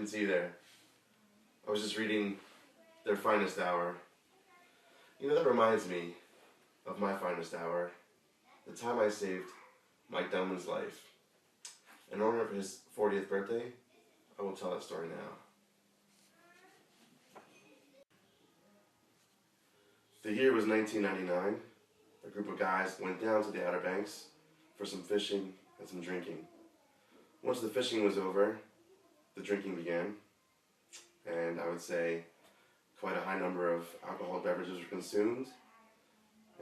didn't see you there. I was just reading their finest hour. You know, that reminds me of my finest hour. The time I saved Mike Domin's life. In honor of his 40th birthday, I will tell that story now. The year was 1999. A group of guys went down to the Outer Banks for some fishing and some drinking. Once the fishing was over, the drinking began, and I would say quite a high number of alcoholic beverages were consumed.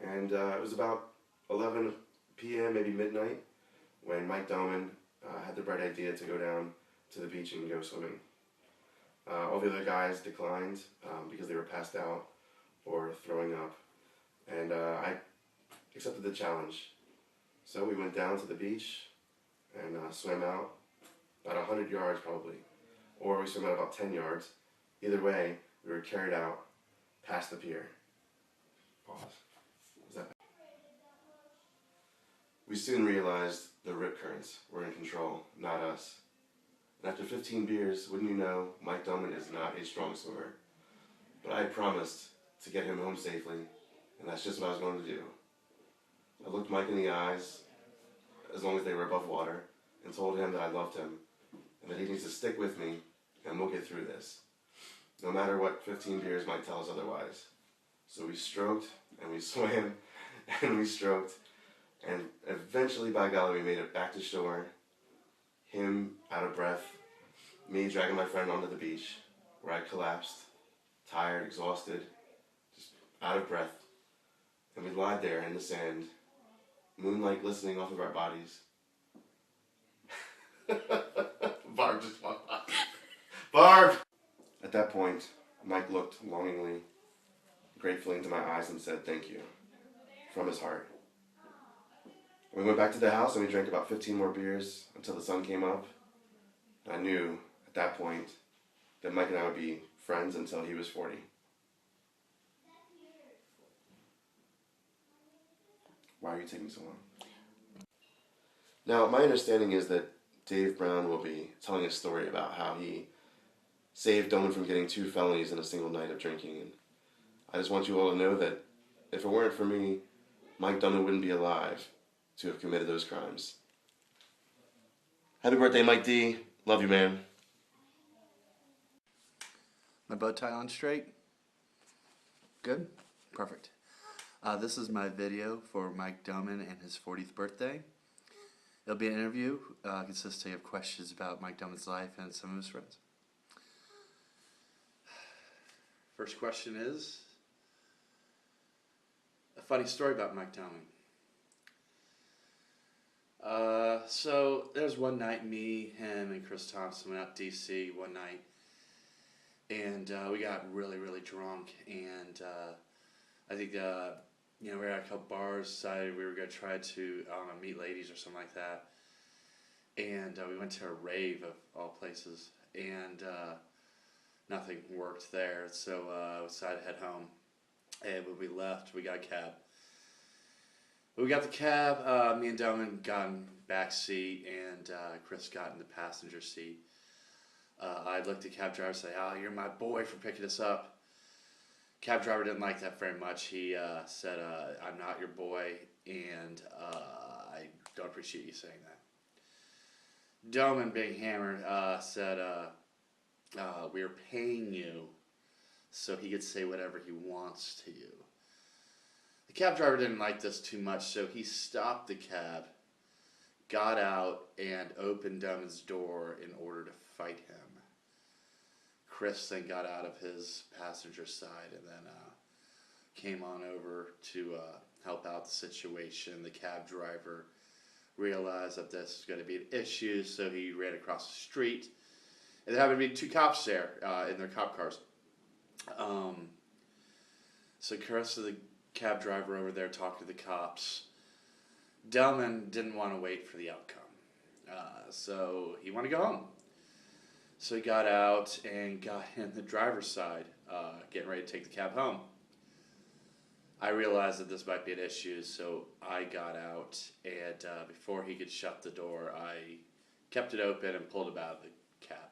And it was about 11 p.m., maybe midnight, when Mike Domin had the bright idea to go down to the beach and go swimming. All the other guys declined because they were passed out or throwing up, and I accepted the challenge. So we went down to the beach and swam out about 100 yards probably, or we swam out about 10 yards. Either way, we were carried out past the pier. Pause. Was that bad? We soon realized the rip currents were in control, not us. And after 15 beers, wouldn't you know, Mike Domin is not a strong swimmer. But I promised to get him home safely, and that's just what I was going to do. I looked Mike in the eyes, as long as they were above water, and told him that I loved him, and that he needs to stick with me, and we'll get through this. No matter what 15 beers might tell us otherwise. So we stroked, and we swam, and we stroked, and eventually, by golly, we made it back to shore, him out of breath, me dragging my friend onto the beach, where I collapsed, tired, exhausted, just out of breath. And we lied there in the sand, moonlight glistening off of our bodies. Barb just walked by. Barb! At that point, Mike looked longingly, gratefully into my eyes and said, "Thank you," from his heart. We went back to the house and we drank about 15 more beers until the sun came up. I knew at that point that Mike and I would be friends until he was 40. Why are you taking so long? Now, my understanding is that Dave Brown will be telling a story about how he saved Domin from getting 2 felonies in a single night of drinking. And I just want you all to know that if it weren't for me, Mike Domin wouldn't be alive to have committed those crimes. Happy birthday, Mike D. Love you, man. My bow tie on straight? Good? Perfect. This is my video for Mike Domin and his 40th birthday. It'll be an interview consisting of questions about Mike Domin's life and some of his friends. First question is a funny story about Mike Domin. So there's one night, me, him, and Chris Thompson went out to DC one night, and we got really, really drunk, and I think, we were at a couple bars, decided we were going to try to meet ladies or something like that, and we went to a rave of all places, and nothing worked there, so we decided to head home, and when we left, we got a cab. We got the cab, me and Domin got in the back seat, and Chris got in the passenger seat. I looked at the cab driver and said, "Oh, you're my boy for picking us up." Cab driver didn't like that very much. He said, "I'm not your boy, and I don't appreciate you saying that." Domin, being hammered, said, "We're paying you so he could say whatever he wants to you." The cab driver didn't like this too much, so he stopped the cab, got out, and opened Domin's door in order to fight him. Chris then got out of his passenger side and then came on over to help out the situation. The cab driver realized that this was going to be an issue, so he ran across the street. And there happened to be 2 cops there in their cop cars. So Chris and the cab driver over there talking to the cops. Domin didn't want to wait for the outcome. So he wanted to go home. So he got out and got in the driver's side, getting ready to take the cab home. I realized that this might be an issue, so I got out, and before he could shut the door, I kept it open and pulled him out of the cab.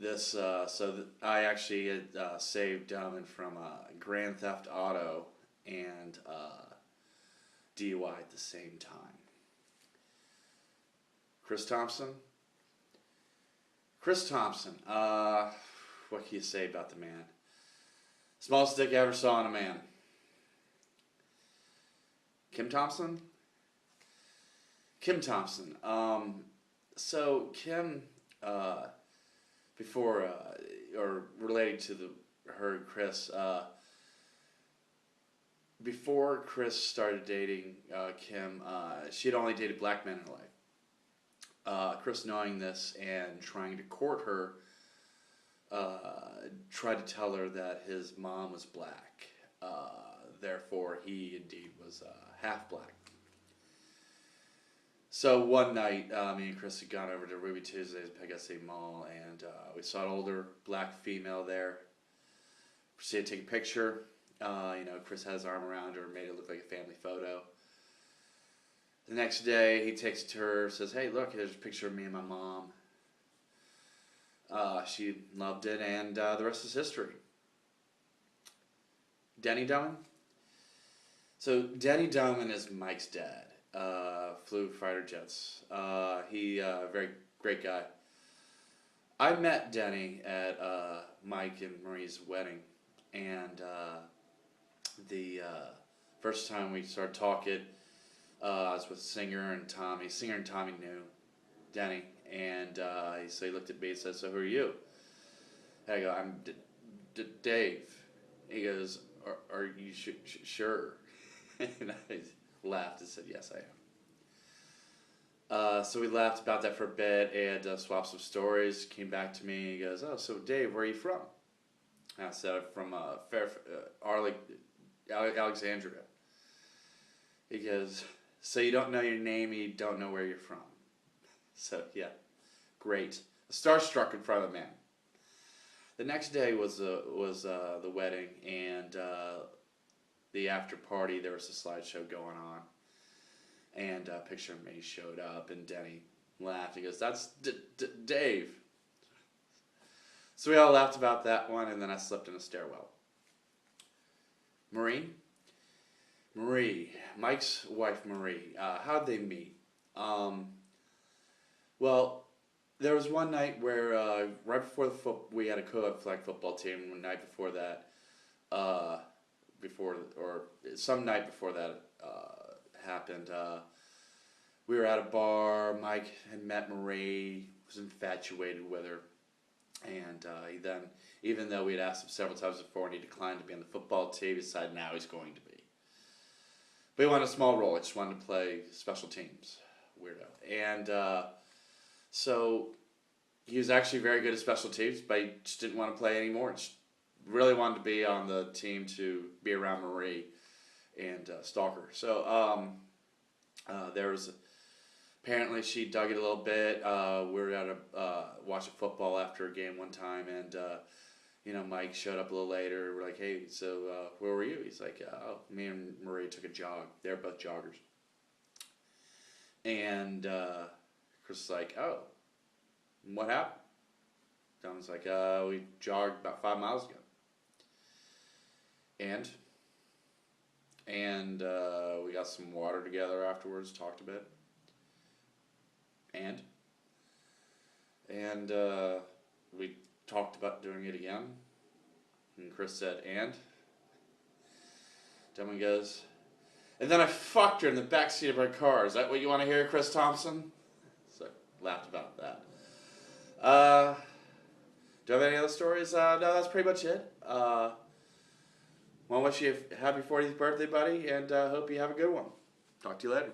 I actually had saved Domin from Grand Theft Auto and DUI at the same time. Chris Thompson. What can you say about the man? Smallest dick I ever saw in a man. Kim Thompson. So Kim, before or relating to her and Chris, before Chris started dating Kim, she had only dated black men in her life. Chris, knowing this and trying to court her, tried to tell her that his mom was black. Therefore, he indeed was half black. So one night, me and Chris had gone over to Ruby Tuesdays at Pegasus Mall, and we saw an older black female there. Proceeded to take a picture. Chris had his arm around her, made it look like a family photo. The next day, he takes it to her, says, "Hey, look, here's a picture of me and my mom." She loved it, and the rest is history. Denny Domin? So Denny Domin is Mike's dad. Flew fighter jets. He very great guy. I met Denny at Mike and Marie's wedding, and the first time we started talking, I was with Singer and Tommy. Singer and Tommy knew Denny, and he looked at me and said, "So who are you?" And I go, "I'm Dave." He goes, "Are you sure?" And I laughed and said, "Yes, I am." So we laughed about that for a bit and swapped some stories. Came back to me. He goes, "Oh, so Dave, where are you from?" And I said, "I'm from Alexandria." He goes, "So you don't know your name, you don't know where you're from." So yeah, great. Starstruck in front of a man. The next day was the wedding, and the after party. There was a slideshow going on, and a picture of me showed up, and Denny laughed. He goes, "That's Dave." So we all laughed about that one, and then I slept in a stairwell. Marie, Mike's wife Marie. How'd they meet? Well, there was one night where right before we had a co-ed flag football team. One night before that, some night before that happened, we were at a bar. Mike had met Marie, was infatuated with her, and he then, even though we had asked him several times before and he declined to be on the football team, he decided now he's going to be. But he wanted a small role. He just wanted to play special teams. Weirdo. And so he was actually very good at special teams, but he just didn't want to play anymore. Just really wanted to be on the team to be around Marie and stalk her. So there was, apparently she dug it a little bit. We were at watching football after a game one time, and Mike showed up a little later. We're like, "Hey, so where were you?" He's like, "Oh, me and Marie took a jog. They're both joggers." And Chris was like, "Oh, what happened?" Dom's like, "We jogged about 5 miles ago." And we got some water together afterwards, talked a bit. And we talked about doing it again. And Chris said, "And?" Domin goes, "And then I fucked her in the backseat of our car. Is that what you want to hear, Chris Thompson?" So I laughed about that. Do I have any other stories? No, that's pretty much it. Well, I wish you a happy 40th birthday, buddy, and hope you have a good one. Talk to you later.